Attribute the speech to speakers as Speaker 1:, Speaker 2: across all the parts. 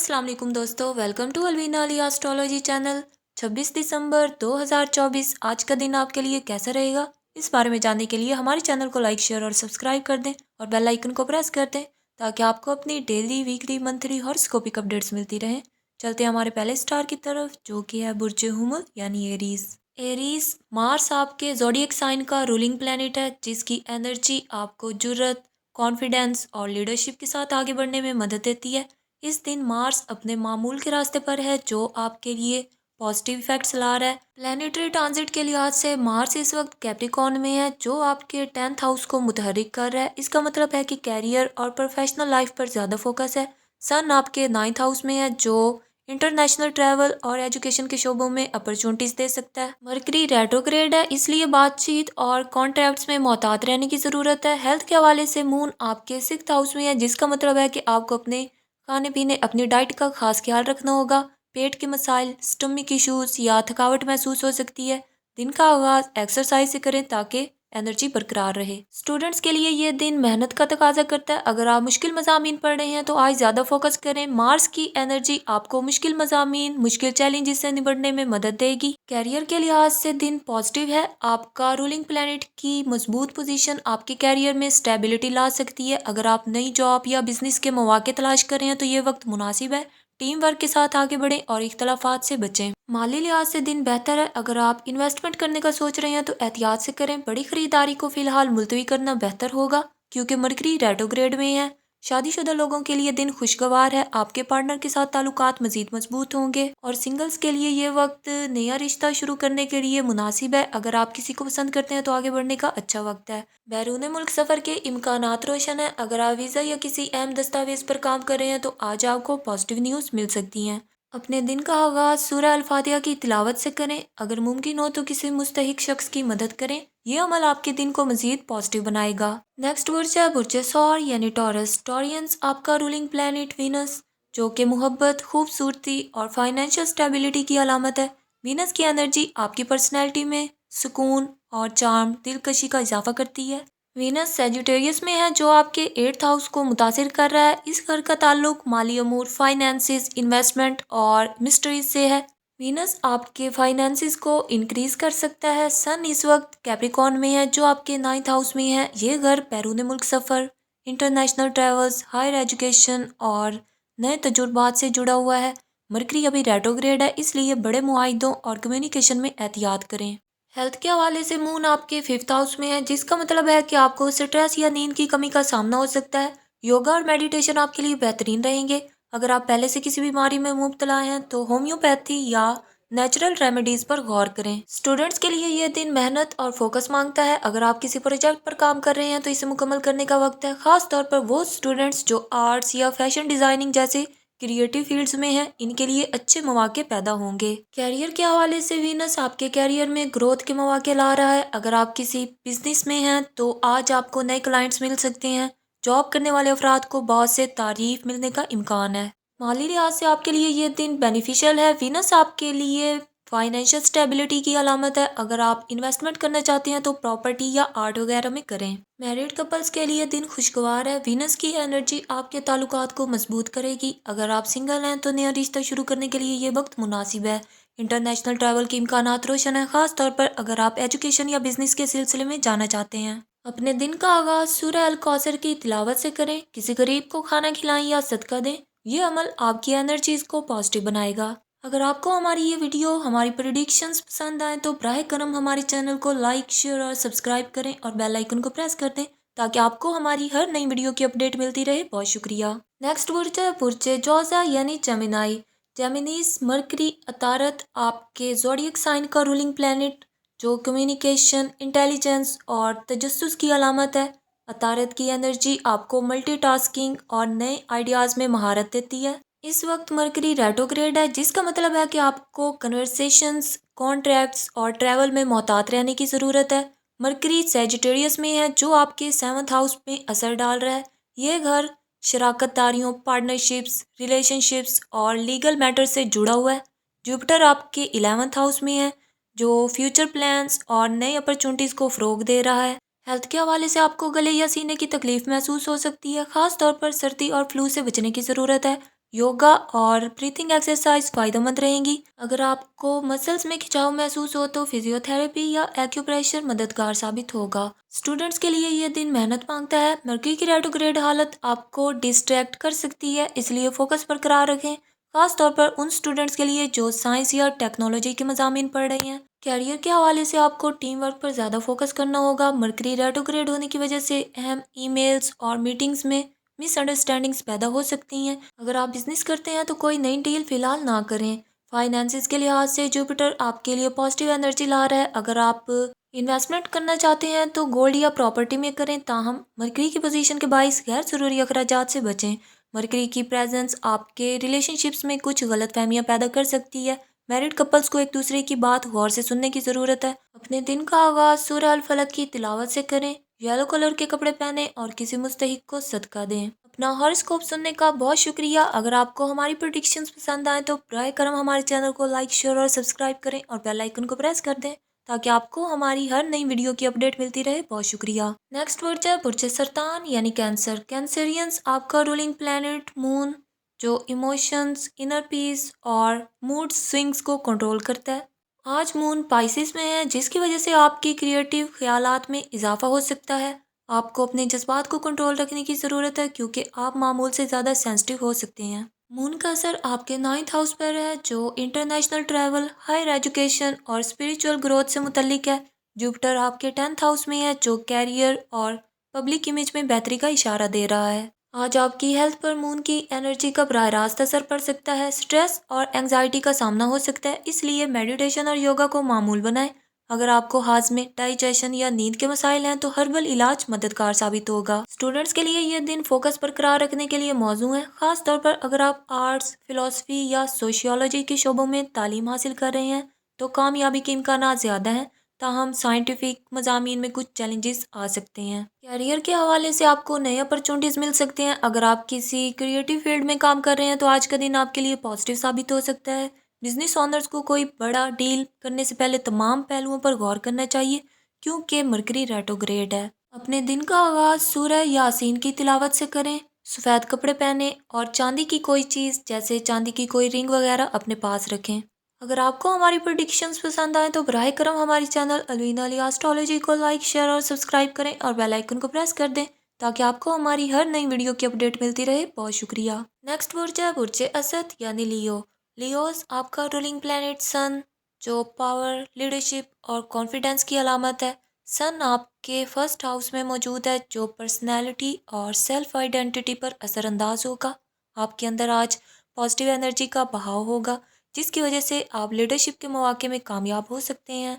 Speaker 1: अस्सलाम वालेकुम दोस्तों, welcome to Alvina Ali astrology channel. 26 दिसंबर 2024 आज का दिन आपके लिए कैसा रहेगा, इस बारे में जानने के लिए हमारे चैनल को लाइक शेयर और सब्सक्राइब कर दें और बेल आइकन को प्रेस कर दें ताकि आपको अपनी डेली वीकली मंथली हॉरोस्कोपिक अपडेट्स मिलती रहें। चलते हैं हमारे पहले स्टार की तरफ, जो कि है बुर्ज हुमल यानी एरीज। एरीज मार्स आपके ज़ोडिएक साइन का रूलिंग प्लैनेट है, जिसकी एनर्जी आपको जुर्रत, कॉन्फिडेंस और लीडरशिप के साथ आगे बढ़ने में मदद देती है। इस दिन मार्स अपने मामूल के रास्ते पर है, जो आपके लिए पॉजिटिव इफेक्ट्स ला रहा है। प्लानिटरी ट्रांजिट के लिहाज से मार्स इस वक्त कैप्रिकॉर्न में है, जो आपके 10th हाउस को मुतहरिक कर रहा है। इसका मतलब है कि कैरियर और प्रोफेशनल लाइफ पर ज़्यादा फोकस है। सन आपके 9th हाउस में है, जो इंटरनेशनल ट्रैवल और एजुकेशन के शोबों में अपॉर्चुनिटीज दे सकता है। मरकरी रेट्रोग्रेड है, इसलिए बातचीत और कॉन्ट्रैक्ट्स में मोहतात रहने की ज़रूरत है। हेल्थ के हवाले से मून आपके 6th हाउस में है, जिसका मतलब है कि आपको अपने खाने पीने, अपनी डाइट का खास ख्याल रखना होगा। पेट के मसाइल, स्टमक इश्यूज या थकावट महसूस हो सकती है। दिन का आगाज एक्सरसाइज से करें ताकि एनर्जी बरकरार रहे। स्टूडेंट्स के लिए ये दिन मेहनत का तकाजा करता है। अगर आप मुश्किल मज़ामीन पढ़ रहे हैं तो आज ज़्यादा फोकस करें। मार्स की एनर्जी आपको मुश्किल मज़ामीन, मुश्किल चैलेंजेस से निपटने में मदद देगी। कैरियर के लिहाज से दिन पॉजिटिव है। आपका रूलिंग प्लैनेट की मजबूत पोजीशन आपके कैरियर में स्टेबिलिटी ला सकती है। अगर आप नई जॉब या बिजनेस के मौके तलाश कर रहे हैं तो ये वक्त मुनासिब है। टीम वर्क के साथ आगे बढ़ें और इख्तलाफात से बचें। माली लिहाज से दिन बेहतर है। अगर आप इन्वेस्टमेंट करने का सोच रहे हैं तो एहतियात से करें। बड़ी खरीदारी को फिलहाल मुलतवी करना बेहतर होगा, क्योंकि मरकरी रेट्रोग्रेड में है। शादीशुदा लोगों के लिए दिन खुशगवार है। आपके पार्टनर के साथ ताल्लुकात मजीद मजबूत होंगे और सिंगल्स के लिए ये वक्त नया रिश्ता शुरू करने के लिए मुनासिब है। अगर आप किसी को पसंद करते हैं तो आगे बढ़ने का अच्छा वक्त है। बैरून मुल्क सफ़र के इम्कानात रोशन है। अगर आप वीज़ा या किसी अहम दस्तावेज पर काम कर रहे हैं तो आज आपको पॉजिटिव न्यूज़ मिल सकती हैं। अपने दिन का आगाज सूरह अल-फातिहा की तिलावत से करें। अगर मुमकिन हो तो किसी मुस्तहिक शख्स की मदद करें। ये अमल आपके दिन को मजीद पॉजिटिव बनाएगा। नेक्स्ट बुर्ज है बुर्ज सौर यानी टॉरस। टॉरियंस आपका रूलिंग प्लैनेट वीनस, जो कि मोहब्बत, खूबसूरती और फाइनेंशियल स्टेबिलिटी की अलामत है। वीनस की एनर्जी आपकी पर्सनैलिटी में सुकून और चार्म, दिलकशी का इजाफा करती है। वीनस सेजिटेरियस में है, जो आपके 8th हाउस को मुतासिर कर रहा है। इस घर का ताल्लुक माली अमूर, फाइनेंसिस, इन्वेस्टमेंट और मिस्ट्रीज से है। वीनस आपके फाइनेंसिस को इंक्रीज कर सकता है। सन इस वक्त कैप्रिकॉर्न में है, जो आपके 9th हाउस में है। ये घर बैरून मुल्क सफ़र, इंटरनेशनल ट्रैवल्स, हायर एजुकेशन और नए तजुर्बात से जुड़ा हुआ है। मरकरी अभी रेट्रोग्रेड है, इसलिए बड़े मुआहिदों और कम्युनिकेशन में एहतियात करें। हेल्थ के हवाले से मून आपके 5th हाउस में है, जिसका मतलब है कि आपको स्ट्रेस या नींद की कमी का सामना हो सकता है। योगा और मेडिटेशन आपके लिए बेहतरीन रहेंगे। अगर आप पहले से किसी बीमारी में मुब्तला हैं तो होम्योपैथी या नेचुरल रेमेडीज पर गौर करें। स्टूडेंट्स के लिए यह दिन मेहनत और फोकस मांगता है। अगर आप किसी प्रोजेक्ट पर काम कर रहे हैं तो इसे मुकम्मल करने का वक्त है। खास तौर पर वो स्टूडेंट्स जो आर्ट्स या फैशन डिजाइनिंग जैसे क्रिएटिव फील्ड्स में है, इनके लिए अच्छे मौके पैदा होंगे। कैरियर के हवाले से वीनस आपके कैरियर में ग्रोथ के मौके ला रहा है। अगर आप किसी बिजनेस में हैं तो आज आपको नए क्लाइंट्स मिल सकते हैं। जॉब करने वाले अफराद को बॉस से तारीफ मिलने का इम्कान है। माली लिहाज से आपके लिए ये दिन बेनिफिशियल है। वीनस आपके लिए फाइनेंशियल स्टेबिलिटी की अलामत है। अगर आप इन्वेस्टमेंट करना चाहते हैं तो प्रॉपर्टी या आर्ट वगैरह में करें। मैरिड कपल्स के लिए दिन खुशगवार है। वीनस की एनर्जी आपके ताल्लुकात को मजबूत करेगी। अगर आप सिंगल हैं तो नया रिश्ता शुरू करने के लिए ये वक्त मुनासिब है। इंटरनेशनल ट्रैवल के इम्कानात रोशन है, खास तौर पर अगर आप एजुकेशन या बिजनेस के सिलसिले में जाना चाहते हैं। अपने दिन का आगाज सूरह अल कौसर की तिलावत से करें। किसी गरीब को खाना खिलाएं या सदका दें। ये अमल आपकी एनर्जीज को पॉजिटिव बनाएगा। अगर आपको हमारी ये वीडियो, हमारी प्रेडिक्शंस पसंद आए तो बराए करम हमारे चैनल को लाइक, शेयर और सब्सक्राइब करें और बेल आइकन को प्रेस कर दें ताकि आपको हमारी हर नई वीडियो की अपडेट मिलती रहे। बहुत शुक्रिया। नेक्स्ट बुर्ज है बुर्ज जोजा यानी जेमिनाई। जेमिनीज मरकरी अतारत आपके ज़ोडिएक साइन का रूलिंग प्लैनेट, जो कम्युनिकेशन, इंटेलिजेंस और तजस्सुस की अलामत है। अतारत की एनर्जी आपको मल्टीटास्किंग और नए आइडियाज़ में महारत देती है। इस वक्त मरकरी रेट्रोग्रेड है, जिसका मतलब है कि आपको कन्वर्सेशंस, कॉन्ट्रैक्ट्स और ट्रैवल में मोहतात रहने की ज़रूरत है। मरकरी सेजिटेरियस में है, जो आपके 7th हाउस में असर डाल रहा है। ये घर शराकतदारियों, पार्टनरशिप्स, रिलेशनशिप्स और लीगल मैटर से जुड़ा हुआ है। जुपिटर आपके 11th हाउस में है, जो फ्यूचर प्लान्स और नई अपॉर्चुनिटीज़ को फ़रोग दे रहा है। हेल्थ के हवाले से आपको गले या सीने की तकलीफ महसूस हो सकती है। खास तौर पर सर्दी और फ्लू से बचने की ज़रूरत है। योगा और ब्रीथिंग एक्सरसाइज फायदेमंद रहेंगी। अगर आपको मसल्स में खिंचाव महसूस हो तो फिजियोथेरेपी या एक्यूप्रेशर मददगार साबित होगा। स्टूडेंट्स के लिए यह दिन मेहनत मांगता है। मर्क्यूरी की रेट्रोग्रेड हालत आपको डिस्ट्रैक्ट कर सकती है, इसलिए फोकस बरकरार रखें, खास तौर पर उन स्टूडेंट्स के लिए जो साइंस या टेक्नोलॉजी के मज़ामीन पढ़ रहे हैं। कैरियर के हवाले से आपको टीम वर्क पर ज़्यादा फोकस करना होगा। मर्क्यूरी रेट्रोग्रेड होने की वजह से अहम ईमेल्स और मीटिंग्स में मिसअंडरस्टैंडिंग्स पैदा हो सकती हैं। अगर आप बिजनेस करते हैं तो कोई नई डील फिलहाल ना करें। फाइनेंसिस के लिहाज से जुपिटर आपके लिए पॉजिटिव एनर्जी ला रहा है। अगर आप इन्वेस्टमेंट करना चाहते हैं तो गोल्ड या प्रॉपर्टी में करें, ताहम मरकरी की पोजीशन के बाइस गैर ज़रूरी अखराजात से बचें। मरकरी की प्रेजेंस आपके रिलेशनशिप्स में कुछ गलतफहमियां पैदा कर सकती है। मैरिड कपल्स को एक दूसरे की बात गौर से सुनने की ज़रूरत है। अपने दिन का आगाज़ सूरह अल फलक की तिलावत से करें, येलो कलर के कपड़े पहने और किसी मुस्तहिक को सदका दें। अपना हॉरोस्कोप सुनने का बहुत शुक्रिया। अगर आपको हमारी प्रेडिक्शंस पसंद आए तो बराए करम हमारे चैनल को लाइक, शेयर और सब्सक्राइब करें और बेल आइकन को प्रेस कर दें ताकि आपको हमारी हर नई वीडियो की अपडेट मिलती रहे। बहुत शुक्रिया। नेक्स्ट वर्ड है बुर्ज सरतान यानी कैंसर। कैंसरियंस आपका रूलिंग प्लैनेट मून जो इमोशंस, इनर पीस और मूड स्विंग्स को कंट्रोल करता है। आज मून पाइसिस में है, जिसकी वजह से आपकी क्रिएटिव ख्यालात में इजाफा हो सकता है। आपको अपने जज्बात को कंट्रोल रखने की ज़रूरत है क्योंकि आप मामूल से ज़्यादा सेंसिटिव हो सकते हैं। मून का असर आपके 9th हाउस पर है जो इंटरनेशनल ट्रैवल, हायर एजुकेशन और स्पिरिचुअल ग्रोथ से मुतल्लिक है। जुपिटर आपके 10th हाउस में है जो कैरियर और पब्लिक इमेज में बेहतरी का इशारा दे रहा है। आज आपकी हेल्थ पर मून की एनर्जी का बराह रास्त असर पड़ सकता है। स्ट्रेस और एंग्जाइटी का सामना हो सकता है, इसलिए मेडिटेशन और योगा को मामूल बनाएं। अगर आपको हाजमे, डाइजेशन या नींद के मसाइल हैं तो हर्बल इलाज मददगार साबित होगा। स्टूडेंट्स के लिए यह दिन फोकस बरकरार रखने के लिए मौजू है, खास तौर पर अगर आप आर्ट्स, फिलोसफी या सोशियोलॉजी के शोबों में तालीम हासिल कर रहे हैं तो कामयाबी के इम्कानात ज़्यादा हैं। ताहम साइंटिफिक मज़ामीन में कुछ चैलेंजेस आ सकते हैं। कैरियर के हवाले से आपको नए अपॉर्चुनिटीज़ मिल सकते हैं। अगर आप किसी क्रिएटिव फील्ड में काम कर रहे हैं तो आज का दिन आपके लिए पॉजिटिव साबित हो सकता है। बिजनेस ओनर्स को कोई बड़ा डील करने से पहले तमाम पहलुओं पर गौर करना चाहिए क्योंकि मरकरी रेट्रोग्रेड है। अपने दिन का आगाज़ सूरह यासीन की तिलावत से करें, सफ़ेद कपड़े पहने और चांदी की कोई चीज़ जैसे चांदी की कोई रिंग वगैरह अपने पास रखें। अगर आपको हमारी प्रेडिक्शंस पसंद आए तो बराए करम हमारी चैनल अलवीना अली एस्ट्रोलॉजी को लाइक, शेयर और सब्सक्राइब करें और बेल आइकन को प्रेस कर दें ताकि आपको हमारी हर नई वीडियो की अपडेट मिलती रहे। बहुत शुक्रिया। नेक्स्ट बुर्ज है बुर्ज असद यानी लियो। लियोस आपका रूलिंग प्लैनेट सन जो पावर, लीडरशिप और कॉन्फिडेंस की अलामत है। सन आपके फर्स्ट हाउस में मौजूद है जो पर्सनैलिटी और सेल्फ आइडेंटिटी पर असरअंदाज होगा। आपके अंदर आज पॉजिटिव एनर्जी का बहाव होगा जिसकी वजह से आप लीडरशिप के मौके में कामयाब हो सकते हैं।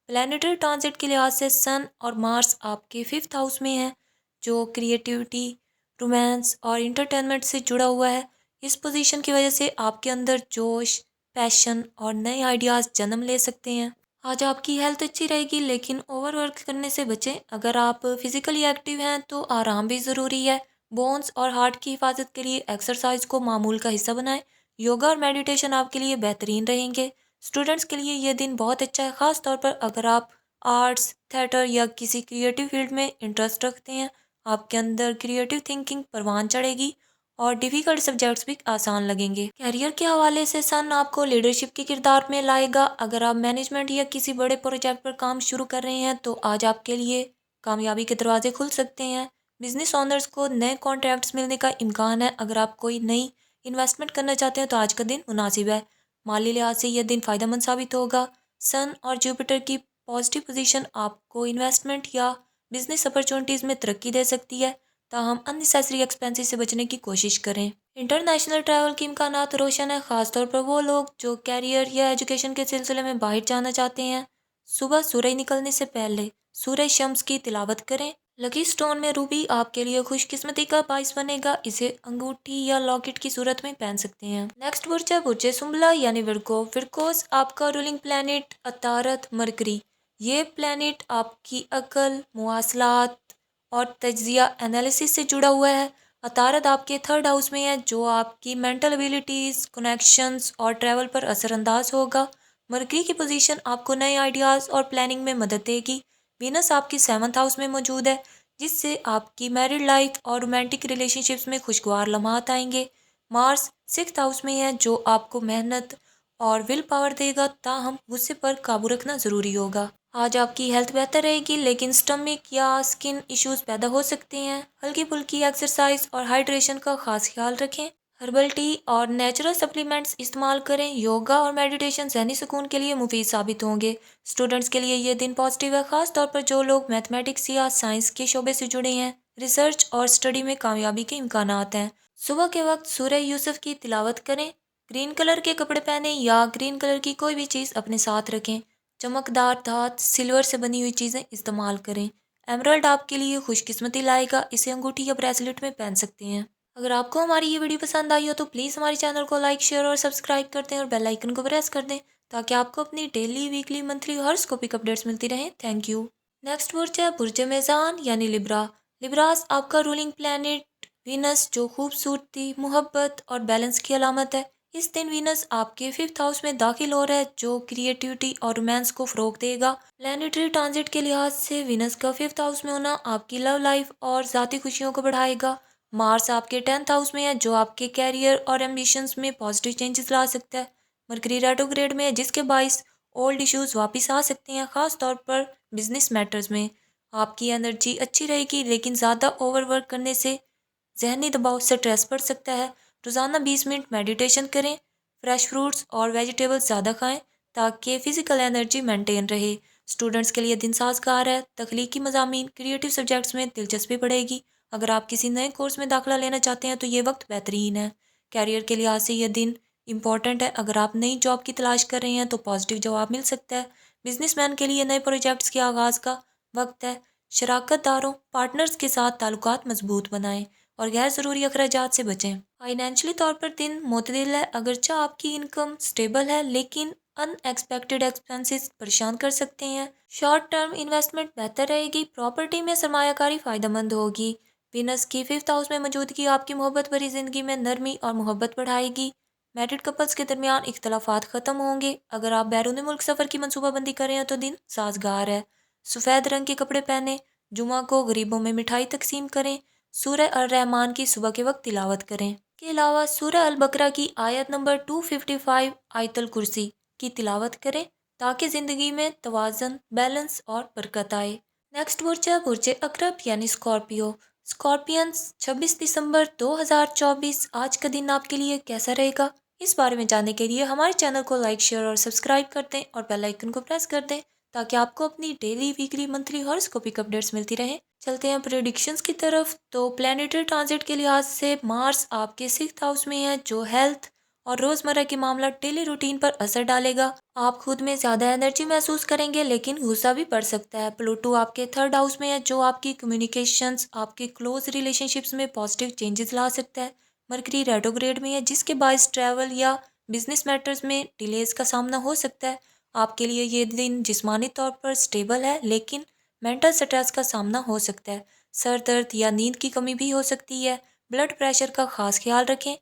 Speaker 1: प्लानिटरी ट्रांजिट के लिहाज से सन और मार्स आपके 5th हाउस में है जो क्रिएटिविटी, रोमांस और इंटरटेनमेंट से जुड़ा हुआ है। इस पोजीशन की वजह से आपके अंदर जोश, पैशन और नए आइडियाज़ जन्म ले सकते हैं। आज आपकी हेल्थ अच्छी रहेगी लेकिन ओवरवर्क करने से बचें। अगर आप फिजिकली एक्टिव हैं तो आराम भी ज़रूरी है। बोन्स और हार्ट की हिफाजत के लिए एक्सरसाइज को मामूल का हिस्सा बनाएं। योगा और मेडिटेशन आपके लिए बेहतरीन रहेंगे। स्टूडेंट्स के लिए यह दिन बहुत अच्छा है, ख़ास तौर पर अगर आप आर्ट्स, थिएटर या किसी क्रिएटिव फील्ड में इंटरेस्ट रखते हैं। आपके अंदर क्रिएटिव थिंकिंग परवान चढ़ेगी और डिफ़िकल्ट सब्जेक्ट्स भी आसान लगेंगे। कैरियर के हवाले से सन आपको लीडरशिप के किरदार में लाएगा। अगर आप मैनेजमेंट या किसी बड़े प्रोजेक्ट पर काम शुरू कर रहे हैं तो आज आपके लिए कामयाबी के दरवाजे खुल सकते हैं। बिजनेस ओनर्स को नए कॉन्ट्रैक्ट्स मिलने का इम्कान है। अगर आप कोई नई इन्वेस्टमेंट करना चाहते हैं तो आज का दिन मुनासिब है। माली लिहाज से यह दिन फ़ायदेमंद साबित होगा। सन और जुपिटर की पॉजिटिव पोजीशन आपको इन्वेस्टमेंट या बिजनेस अपॉर्चुनिटीज़ में तरक्की दे सकती है, ताहम अननेसेसरी एक्सपेंसेस से बचने की कोशिश करें। इंटरनेशनल ट्रैवल के इम्कानात रोशन है, ख़ासतौर पर वो लोग जो कैरियर या एजुकेशन के सिलसिले में बाहर जाना चाहते हैं। सुबह सूरज निकलने से पहले सूरज शम्स की तिलावत करें। लकी स्टोन में रूबी आपके लिए खुशकिस्मती का बाइस बनेगा। इसे अंगूठी या लॉकेट की सूरत में पहन सकते हैं। नेक्स्ट बुर्ज है बुर्ज सुंबला यानी विर्गो। विर्गोस आपका रूलिंग प्लैनेट अतारत मरकरी। ये प्लैनेट आपकी अकल, मुआसलात और तज्जिया एनालिसिस से जुड़ा हुआ है। अतारत आपके 3rd हाउस में है जो आपकी मेंटल एबिलिटीज़, कनेक्शंस और ट्रैवल पर असरअंदाज होगा। मरकरी की पोजीशन आपको नए आइडियाज़ और प्लानिंग में मदद देगी। वीनस आपकी 7th हाउस में मौजूद है जिससे आपकी मैरिड लाइफ और रोमांटिक रिलेशनशिप्स में खुशगवार लम्हात आएंगे। मार्स 6th हाउस में है जो आपको मेहनत और विल पावर देगा, ताहम गुस्से पर काबू रखना ज़रूरी होगा। आज आपकी हेल्थ बेहतर रहेगी लेकिन स्टमक या स्किन इश्यूज पैदा हो सकते हैं। हल्की फुल्की एक्सरसाइज और हाइड्रेशन का खास ख्याल रखें। हर्बल टी और नेचुरल सप्लीमेंट्स इस्तेमाल करें। योगा और मेडिटेशन ज़हनी सुकून के लिए मुफीद साबित होंगे। स्टूडेंट्स के लिए ये दिन पॉजिटिव है, खास तौर पर जो लोग मैथमेटिक्स या साइंस के शोबे से जुड़े हैं। रिसर्च और स्टडी में कामयाबी के इम्कानात हैं। सुबह के वक्त सूरह यूसुफ की तिलावत करें। ग्रीन कलर के कपड़े पहने या ग्रीन कलर की कोई भी चीज़ अपने साथ रखें। चमकदार धात सिल्वर से बनी हुई चीज़ें इस्तेमाल करें। एमराल्ड आपके लिए खुशकिस्मती लाएगा, इसे अंगूठी या ब्रेसलेट में पहन सकते हैं। अगर आपको हमारी ये वीडियो पसंद आई हो तो प्लीज़ हमारे चैनल को लाइक, शेयर और सब्सक्राइब कर दें और बेल आइकन को प्रेस कर दें ताकि आपको अपनी डेली, वीकली, मंथली हॉरोस्कोपिक अपडेट्स मिलती रहें। Thank you. नेक्स्ट बुर्ज है बुर्ज मेज़ान यानी लिब्रा। लिब्रास आपका रूलिंग प्लैनेट वीनस जो खूबसूरती, मोहब्बत और बैलेंस की अलामत है। इस दिन वीनस आपके 5th हाउस में दाखिल हो रहा है जो क्रिएटिविटी और रोमांस को फ़रोग देगा। प्लैनेटरी ट्रांजिट के लिहाज से वीनस का 5th हाउस में होना आपकी लव लाइफ और ज़ाती खुशियों को बढ़ाएगा। मार्स आपके 10th हाउस में है जो आपके कैरियर और एम्बिशंस में पॉजिटिव चेंजेस ला सकता है। मरकरी रेट्रोग्रेड में है जिसके बाइस ओल्ड इश्यूज वापस आ सकते हैं, ख़ास तौर पर बिजनेस मैटर्स में। आपकी एनर्जी अच्छी रहेगी लेकिन ज़्यादा ओवरवर्क करने से जहनी दबाव से स्ट्रेस बढ़ सकता है। रोज़ाना 20 मिनट मेडिटेशन करें। फ्रेश फ्रूट्स और वेजिटेबल्स ज़्यादा खाएं ताकि फ़िज़िकल एनर्जी मेंटेन रहे। स्टूडेंट्स के लिए दिन साजगार है। तख्लीकी मज़ामीन, क्रिएटिव सब्जेक्ट्स में दिलचस्पी बढ़ेगी। अगर आप किसी नए कोर्स में दाखिला लेना चाहते हैं तो ये वक्त बेहतरीन है। कैरियर के लिहाज से यह दिन इम्पॉर्टेंट है। अगर आप नई जॉब की तलाश कर रहे हैं तो पॉजिटिव जवाब मिल सकता है। बिजनेसमैन के लिए नए प्रोजेक्ट्स के आगाज़ का वक्त है। शराकतदारों, पार्टनर्स के साथ ताल्लुकात मजबूत बनाएं और गैर ज़रूरी अखराजात से बचें। फाइनेंशियली तौर पर दिन मुतदिल है। अगरचे आपकी इनकम स्टेबल है लेकिन अनएक्सपेक्टेड एक्सपेंसेस परेशान कर सकते हैं। शॉर्ट टर्म इन्वेस्टमेंट बेहतर रहेगी। प्रॉपर्टी में सरमायाकारी फ़ायदेमंद होगी। वीनस की 5th हाउस में मौजूदगी आपकी मोहब्बत भरी ज़िंदगी में नरमी और मोहब्बत बढ़ाएगी। मैरिड कपल्स के दरमियान इख्तलाफात ख़त्म होंगे। अगर आप बैरून मुल्क सफ़र की मनसूबाबंदी कर रहे हैं तो दिन साजगार है। सफ़ेद रंग के कपड़े पहने। जुमा को गरीबों में मिठाई तकसीम करें। सूरह अल रहमान की सुबह के वक्त तिलावत करें। के अलावा सूरह अल बकरा की आयत नंबर 255 आयतल कुर्सी की तिलावत करें ताकि ज़िंदगी में तवाज़न, बैलेंस और बरकत आए। नेक्स्ट बुर्ज है बुर्ज अकरब यानी स्कॉर्पियो। स्कॉर्पियंस 26 दिसंबर 2024 आज का दिन आपके लिए कैसा रहेगा, इस बारे में जानने के लिए हमारे चैनल को लाइक, शेयर और सब्सक्राइब कर दें और बेल आइकन को प्रेस कर दें ताकि आपको अपनी डेली, वीकली, मंथली हॉरोस्कोपिक अपडेट्स मिलती रहें। चलते हैं प्रेडिक्शंस की तरफ। तो प्लैनेटरी ट्रांजिट के लिहाज से मार्स आपके 6th हाउस में है जो हेल्थ और रोज़मर्रा के मामला डेली रूटीन पर असर डालेगा। आप खुद में ज़्यादा एनर्जी महसूस करेंगे लेकिन गुस्सा भी बढ़ सकता है। प्लूटो आपके 3rd हाउस में है जो आपकी कम्युनिकेशंस, आपके क्लोज रिलेशनशिप्स में पॉजिटिव चेंजेस ला सकता है। मरकरी रेट्रोग्रेड में है जिसके बायस ट्रैवल या बिजनेस मैटर्स में डिलेज का सामना हो सकता है। आपके लिए ये दिन जिस्मानी तौर पर स्टेबल है लेकिन मेंटल स्ट्रेस का सामना हो सकता है। सर दर्द या नींद की कमी भी हो सकती है। ब्लड प्रेशर का खास ख्याल रखें।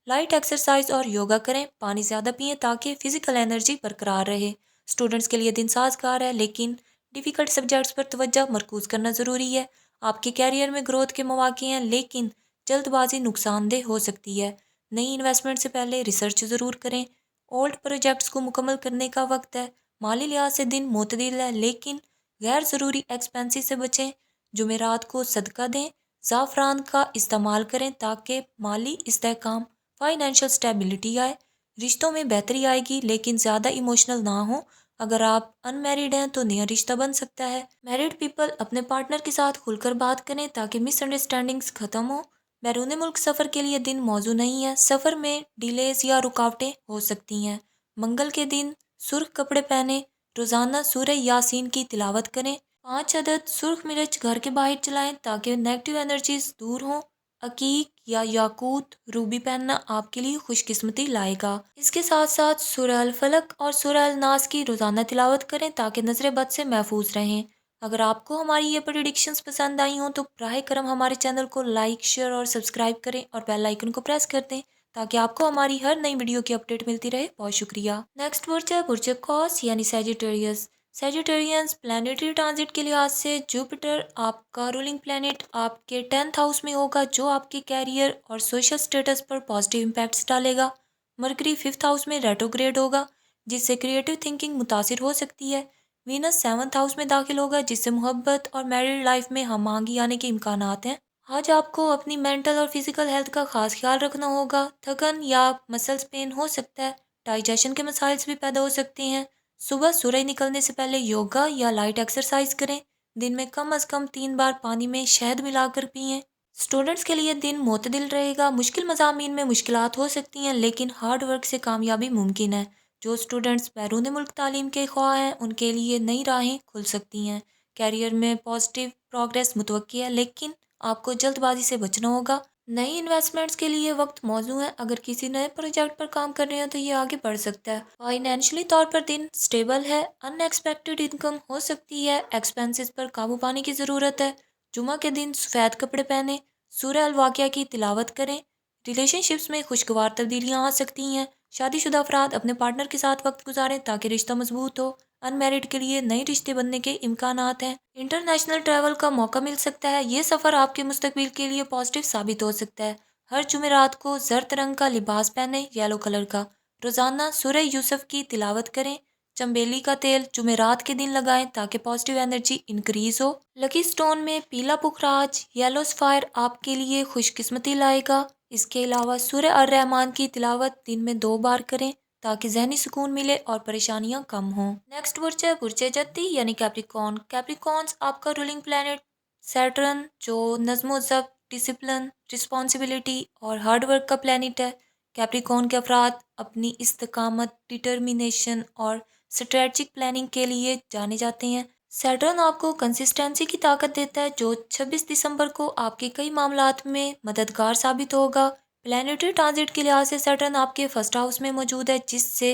Speaker 1: लाइट एक्सरसाइज और योगा करें। पानी ज़्यादा पिएं ताकि फिजिकल एनर्जी बरकरार रहे। स्टूडेंट्स के लिए दिन साजगार है लेकिन डिफ़िकल्ट सब्जेक्ट्स पर तवज्जो मरकूज़ करना ज़रूरी है। आपके कैरियर में ग्रोथ के मौके हैं लेकिन जल्दबाजी नुकसानदेह हो सकती है। नई इन्वेस्टमेंट से पहले रिसर्च ज़रूर करें। ओल्ड प्रोजेक्ट्स को मुकम्मल करने का वक्त है। माली लिहाज से दिन मुतदिल है लेकिन गैर ज़रूरी एक्सपेंसेस से बचें। जुमेरात को सदका दें। ज़ाफ़रान का इस्तेमाल करें ताकि माली इस्तेहकाम, फाइनेंशियल स्टेबिलिटी आए। रिश्तों में बेहतरी आएगी लेकिन ज़्यादा इमोशनल ना हो। अगर आप अनमैरिड हैं तो नया रिश्ता बन सकता है। मैरिड पीपल अपने पार्टनर के साथ खुलकर बात करें ताकि मिसअंडरस्टैंडिंग्स ख़त्म हो। बैरून मुल्क सफ़र के लिए दिन मौजू नहीं है। सफ़र में डिलेज या रुकावटें हो सकती हैं। मंगल के दिन सुर्ख कपड़े पहने। रोज़ाना सूरह यासीन की तिलावत करें। 5 अदद सुर्ख मिर्च घर के बाहर जलाएं ताकि नेगेटिव एनर्जीज दूर हों। अकीक या याकूत रूबी पहनना आपके लिए खुशकिस्मती लाएगा। इसके साथ साथ सूरह अल फलक और सूरह अल नास की रोज़ाना तिलावत करें ताकि नज़र बद से महफूज रहें। अगर आपको हमारी ये प्रेडिक्शंस पसंद आई हों तो बराह करम हमारे चैनल को लाइक, शेयर और सब्सक्राइब करें और बेल आइकन को प्रेस कर दें ताकि आपको हमारी हर नई वीडियो की अपडेट मिलती रहे। बहुत शुक्रिया। नेक्स्ट बुर्ज है बुर्ज कौस यानी सैजिटेरियस। सेजिटेरियंस प्लानिटरी ट्रांजिट के लिहाज से जुपिटर आपका रूलिंग प्लैनेट आपके 10th हाउस में होगा, जो आपके कैरियर और सोशल स्टेटस पर पॉजिटिव इम्पैक्ट्स डालेगा। मरकरी 5th हाउस में रेट्रोग्रेड होगा, जिससे क्रिएटिव थिंकिंग मुतासिर हो सकती है। वीनस 7th हाउस में दाखिल होगा, जिससे मोहब्बत और मैरिड लाइफ में हम आगे आने के इम्कानात हैं। आज आपको अपनी मेंटल और फिजिकल हेल्थ का खास ख्याल रखना होगा। थकन या मसल्स पेन हो सकता है, डाइजेशन के मसाइल्स भी पैदा हो सकते हैं। सुबह सूरज निकलने से पहले योगा या लाइट एक्सरसाइज करें। दिन में कम से कम 3 बार पानी में शहद मिलाकर पिएं। स्टूडेंट्स के लिए दिन मोतदिल रहेगा। मुश्किल मज़ामीन में मुश्किलात हो सकती हैं, लेकिन हार्ड वर्क से कामयाबी मुमकिन है। जो स्टूडेंट्स बैरून मुल्क तालीम के ख्वाह हैं, उनके लिए नई राहें खुल सकती हैं। कैरियर में पॉजिटिव प्रोग्रेस मुतवक्की है, लेकिन आपको जल्दबाजी से बचना होगा। नई इन्वेस्टमेंट्स के लिए वक्त मौजूद है। अगर किसी नए प्रोजेक्ट पर काम कर रहे हैं तो ये आगे बढ़ सकता है। फाइनेंशियली तौर पर दिन स्टेबल है। अनएक्सपेक्टेड इनकम हो सकती है। एक्सपेंसेस पर काबू पाने की ज़रूरत है। जुमा के दिन सफ़ेद कपड़े पहने, सूरह अल वाक़िया की तिलावत करें। रिलेशनशिप्स में खुशगवार तब्दीलियाँ आ सकती हैं। शादीशुदा अफराद अपने पार्टनर के साथ वक्त गुजारें ताकि रिश्ता मजबूत हो। अनमैरिड के लिए नए रिश्ते बनने के इम्कानात हैं। इंटरनेशनल ट्रैवल का मौका मिल सकता है। ये सफ़र आपके मुस्तकबिल के लिए पॉजिटिव साबित हो सकता है। हर जुमेरात को जर्द रंग का लिबास पहने, येलो कलर का। रोज़ाना सूरह यूसुफ की तिलावत करें। चंबेली का तेल जुमेरात के दिन लगाएं ताकि पॉजिटिव एनर्जी इंक्रीज हो। लकी स्टोन में पीला पुखराज, येलो सफ़ायर आपके लिए खुशकिस्मती लाएगा। इसके अलावा सूरह अर रहमान की तिलावत दिन में 2 बार करें ताकि जहनी सुकून मिले और परेशानियां कम हों। नेक्स्ट बुर्ज है बुर्ज जद्दी यानी कैप्रिकॉर्न। कैप्रिकॉर्न्स आपका रूलिंग प्लैनेट सैटर्न, जो नज़्म ज़ब्त, डिसिप्लिन, रिस्पॉन्सिबिलिटी और हार्ड वर्क का प्लैनेट है। कैप्रिकॉर्न के अफराद अपनी इस्तकामत, डिटर्मिनेशन और स्ट्रेटजिक प्लानिंग के लिए जाने जाते हैं। सैटर्न आपको कंसिस्टेंसी की ताकत देता है, जो 26 दिसंबर को आपके कई मामलात में मददगार साबित होगा। प्लानिटरी ट्रांजिट के लिहाज से सैटर्न आपके फर्स्ट हाउस में मौजूद है, जिससे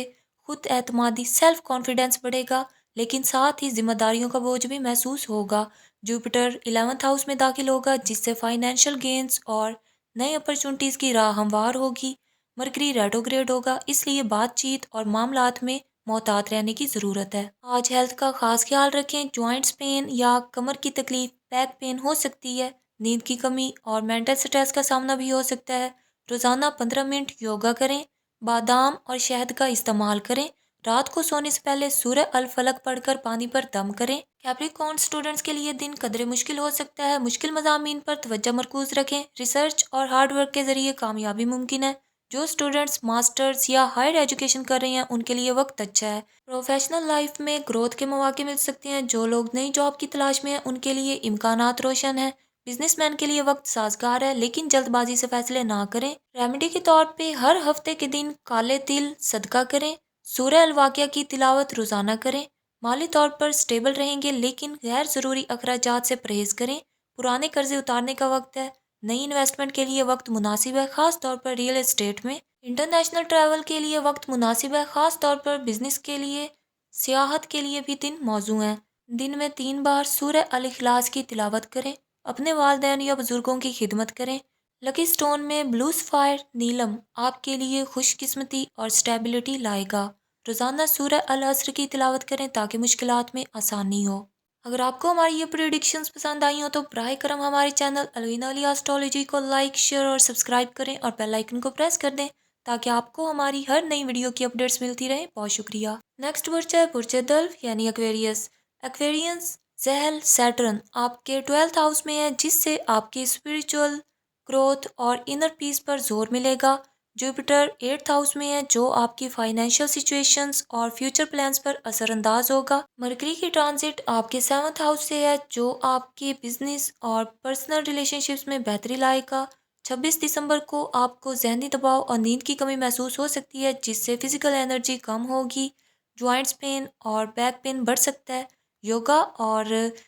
Speaker 1: खुद एतमादी सेल्फ कॉन्फिडेंस बढ़ेगा, लेकिन साथ ही जिम्मेदारियों का बोझ भी महसूस होगा। जुपिटर 11th हाउस में दाखिल होगा, जिससे फाइनेंशियल गेंस और नई अपॉर्चुनिटीज़ की राह हमवार होगी। मरकरी रेट्रोग्रेड होगा, इसलिए बातचीत और मामलात में मोहतात रहने की ज़रूरत है। आज हेल्थ का खास ख्याल रखें। जॉइंट्स पेन या कमर की तकलीफ, बैक पेन हो सकती है। नींद की कमी और मेंटल स्ट्रेस का सामना भी हो सकता है। रोज़ाना 15 मिनट योगा करें। बादाम और शहद का इस्तेमाल करें। रात को सोने से पहले सूरह अल फलक पढ़कर पानी पर दम करें। कैप्रिकॉर्न स्टूडेंट्स के लिए दिन कदरे मुश्किल हो सकता है। मुश्किल मज़ामीन पर तवज्जो मरकूज रखें। रिसर्च और हार्ड वर्क के ज़रिए कामयाबी मुमकिन है। जो स्टूडेंट्स मास्टर्स या हायर एजुकेशन कर रहे हैं, उनके लिए वक्त अच्छा है। प्रोफेशनल लाइफ में ग्रोथ के मौके मिल सकते हैं। जो लोग नई जॉब की तलाश में हैं, उनके लिए इम्कानात रोशन है। बिजनेसमैन के लिए वक्त साजगार है, लेकिन जल्दबाजी से फैसले ना करें। रेमेडी के तौर पे हर हफ्ते के दिन काले तिल सदका करें। सूरह अल वाक़िया की तिलावत रोज़ाना करें। माली तौर पर स्टेबल रहेंगे, लेकिन गैर ज़रूरी अखराजात से परहेज़ करें। पुराने कर्जे उतारने का वक्त है। नई इन्वेस्टमेंट के लिए वक्त मुनासिब है, ख़ास तौर पर रियल एस्टेट में। इंटरनेशनल ट्रैवल के लिए वक्त मुनासिब है, ख़ास तौर पर बिजनेस के लिए। सियाहत के लिए भी दिन मौजू हैं। दिन में 3 बार सूरह अल इखलास की तिलावत करें। अपने वालिदैन या बुजुर्गों की खिदमत करें। लकी स्टोन में ब्लू सफ़ायर, नीलम आपके लिए खुशकिस्मती और स्टेबिलिटी लाएगा। रोज़ाना सूरह अल असर की तिलावत करें ताकि मुश्किलात में आसानी हो। अगर आपको हमारी ये प्रेडिक्शंस पसंद आई हो तो बराए करम हमारे चैनल अलवीना अली एस्ट्रोलॉजी को लाइक, शेयर और सब्सक्राइब करें और बेल आइकन को प्रेस कर दें ताकि आपको हमारी हर नई वीडियो की अपडेट्स मिलती रहें। बहुत शुक्रिया। नेक्स्ट बुर्ज है बुर्ज दल्फ यानी एक्वेरियस। एक्वेरियंस जहल सैटर्न आपके 12th हाउस में है, जिससे आपकी स्पिरिचुअल ग्रोथ और इनर पीस पर जोर मिलेगा। जुपिटर 8th हाउस में है, जो आपकी फाइनेंशियल सिचुएशंस और फ्यूचर प्लान्स पर असरअंदाज होगा। मरकरी की ट्रांजिट आपके 7th हाउस से है, जो आपके बिजनेस और पर्सनल रिलेशनशिप्स में बेहतरी लाएगा। 26 दिसंबर को आपको जहनी दबाव और नींद की कमी महसूस हो सकती है, जिससे फिजिकल एनर्जी कम होगी। जॉइंट्स पेन और बैक पेन बढ़ सकता है। योगा और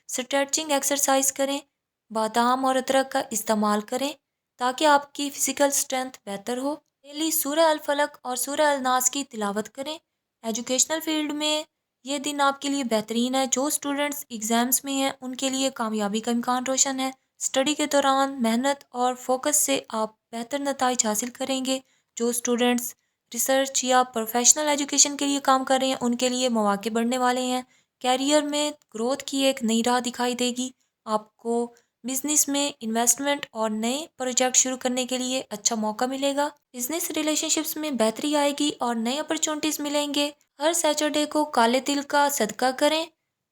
Speaker 1: स्ट्रेचिंग एक्सरसाइज करें। बादाम और अदरक का इस्तेमाल करें ताकि आपकी फिजिकल स्ट्रेंथ बेहतर हो। डेली सूरह अल फलक और सूरह अल नास की तिलावत करें। एजुकेशनल फील्ड में ये दिन आपके लिए बेहतरीन है। जो स्टूडेंट्स एग्जाम्स में हैं, उनके लिए कामयाबी का इम्कान रोशन है। स्टडी के दौरान मेहनत और फोकस से आप बेहतर नताइज हासिल करेंगे। जो स्टूडेंट्स रिसर्च या प्रोफेशनल एजुकेशन के लिए काम कर रहे हैं, उनके लिए मौके बढ़ने वाले हैं। कैरियर में ग्रोथ की एक नई राह दिखाई देगी। आपको बिजनेस में इन्वेस्टमेंट और नए प्रोजेक्ट शुरू करने के लिए अच्छा मौका मिलेगा। बिजनेस रिलेशनशिप्स में बेहतरी आएगी और नए अपॉर्चुनिटीज मिलेंगे। हर सैटरडे को काले तिल का सदका करें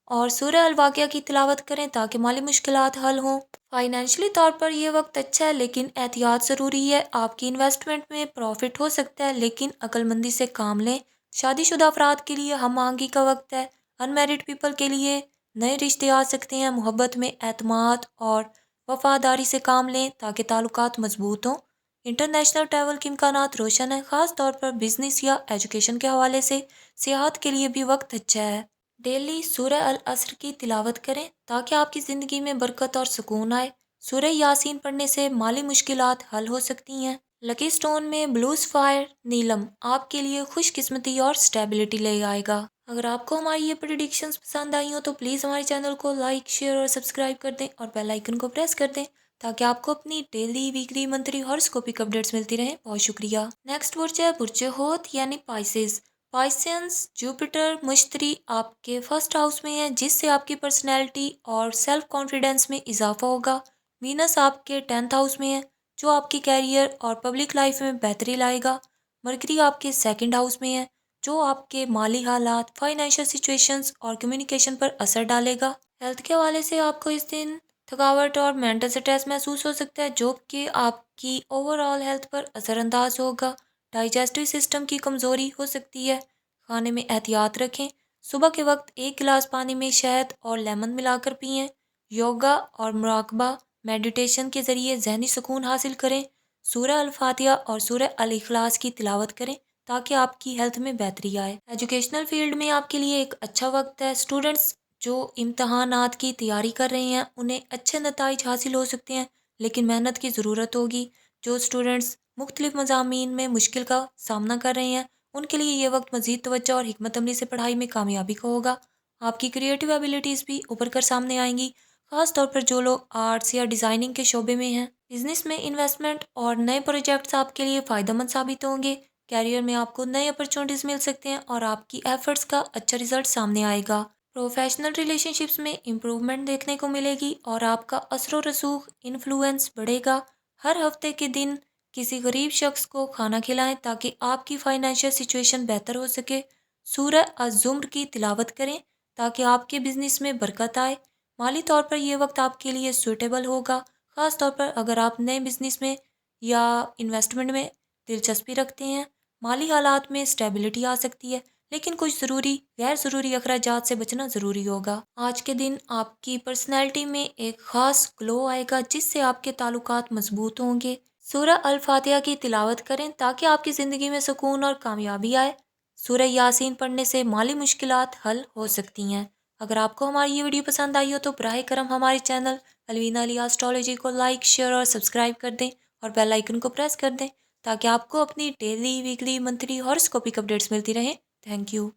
Speaker 1: और सूरह अल वाक़िया की तिलावत करें ताकि माली मुश्किलात हल हों। फाइनेंशियली तौर पर यह वक्त अच्छा है, लेकिन एहतियात ज़रूरी है। आपकी इन्वेस्टमेंट में प्रॉफिट हो सकता है, लेकिन अक्लमंदी से काम लें। शादीशुदा अफराद के लिए हम आहंगी का वक्त है। अनमैरिड पीपल के लिए नए रिश्ते आ सकते हैं। मोहब्बत में एतमाद और वफादारी से काम लें ताकि ताल्लुकात मजबूत हों। इंटरनेशनल ट्रैवल के इम्कानात रोशन है, ख़ास तौर पर बिजनेस या एजुकेशन के हवाले से। सियाहत के लिए भी वक्त अच्छा है। डेली सूरह अल असर की तिलावत करें ताकि आपकी ज़िंदगी में बरकत और सुकून आए। सूरह यासीन पढ़ने से माली मुश्किलात हल हो सकती हैं। लकी स्टोन में ब्लू सफायर नीलम आपके लिए खुशकिस्मती और स्टेबिलिटी ले आएगा। अगर आपको हमारी ये प्रेडिक्शंस पसंद आई हो तो प्लीज़ हमारे चैनल को लाइक, शेयर और सब्सक्राइब कर दें और बेल आइकन को प्रेस कर दें ताकि आपको अपनी डेली, वीकली, मंथली हॉरोस्कोपिक अपडेट्स मिलती रहें। बहुत शुक्रिया। नेक्स्ट बुर्ज है बुर्ज होत यानी पाइसेस। पाइसेंस जुपिटर मुश्तरी आपके फर्स्ट हाउस में है, जिससे आपकी पर्सनैलिटी और सेल्फ कॉन्फिडेंस में इजाफा होगा। वीनस आपके 10th हाउस में है, जो आपकी कैरियर और पब्लिक लाइफ में बेहतरी लाएगा। मरकरी आपके 2nd हाउस में है, जो आपके माली हालात, फाइनेंशियल सिचुएशंस और कम्युनिकेशन पर असर डालेगा। हेल्थ के हवाले से आपको इस दिन थकावट और मेंटल स्ट्रेस महसूस हो सकता है, जो कि आपकी ओवरऑल हेल्थ पर असरअंदाज होगा। डाइजेस्टिव सिस्टम की कमज़ोरी हो सकती है। खाने में एहतियात रखें। सुबह के वक्त 1 गिलास पानी में शहद और लेमन मिलाकर पिएं। योगा और मुराकबा मेडिटेशन के ज़रिए जहनी सुकून हासिल करें। सूरह अल फातिहा और सूरह अल इखलास की तिलावत करें ताकि आपकी हेल्थ में बेहतरी आए। एजुकेशनल फील्ड में आपके लिए एक अच्छा वक्त है। स्टूडेंट्स जो इम्तहानात की तैयारी कर रहे हैं उन्हें अच्छे नताइज हासिल हो सकते हैं, लेकिन मेहनत की ज़रूरत होगी। जो स्टूडेंट्स मुख्तलिफ मज़ामीन में मुश्किल का सामना कर रहे हैं उनके लिए ये वक्त मज़ीद तवज्जो और हिकमत अमली से पढ़ाई में कामयाबी का होगा। आपकी क्रिएटिव एबिलिटीज़ भी उभर कर सामने आएंगी, ख़ास तौर पर जो लोग आर्ट्स या डिज़ाइनिंग के शोबे में हैं। बिजनेस में इन्वेस्टमेंट और नए प्रोजेक्ट्स आपके लिए फ़ायदेमंद साबित होंगे। कैरियर में आपको नए अपॉर्चुनिटीज़ मिल सकते हैं और आपकी एफर्ट्स का अच्छा रिजल्ट सामने आएगा। प्रोफेशनल रिलेशनशिप्स में इम्प्रूवमेंट देखने को मिलेगी और आपका असर व रसूख इन्फ्लुएंस बढ़ेगा। हर हफ्ते के दिन किसी गरीब शख्स को खाना खिलाएं ताकि आपकी फाइनेंशियल सिचुएशन बेहतर हो सके। सूरह अज़-ज़ुम्र की तिलावत करें ताकि आपके बिजनेस में बरकत आए। माली तौर पर यह वक्त आपके लिए सूटेबल होगा, ख़ास तौर पर अगर आप नए बिजनेस में या इन्वेस्टमेंट में दिलचस्पी रखते हैं। माली हालात में स्टेबिलिटी आ सकती है, लेकिन कुछ ज़रूरी गैर ज़रूरी अखराजात से बचना ज़रूरी होगा। आज के दिन आपकी पर्सनैलिटी में एक ख़ास ग्लो आएगा, जिससे आपके ताल्लुकात मजबूत होंगे। सूरह अल फातिहा की तिलावत करें ताकि आपकी ज़िंदगी में सुकून और कामयाबी आए। सूरह यासीन पढ़ने से माली मुश्किलात हल हो सकती हैं। अगर आपको हमारी ये वीडियो पसंद आई हो तो बराह करम हमारे चैनल अलवीना अली एस्ट्रोलॉजी को लाइक, शेयर और सब्सक्राइब कर दें और बेल आइकन को प्रेस कर दें ताकि आपको अपनी डेली, वीकली, मंथली हॉरोस्कोपिक अपडेट्स मिलती रहें। Thank you.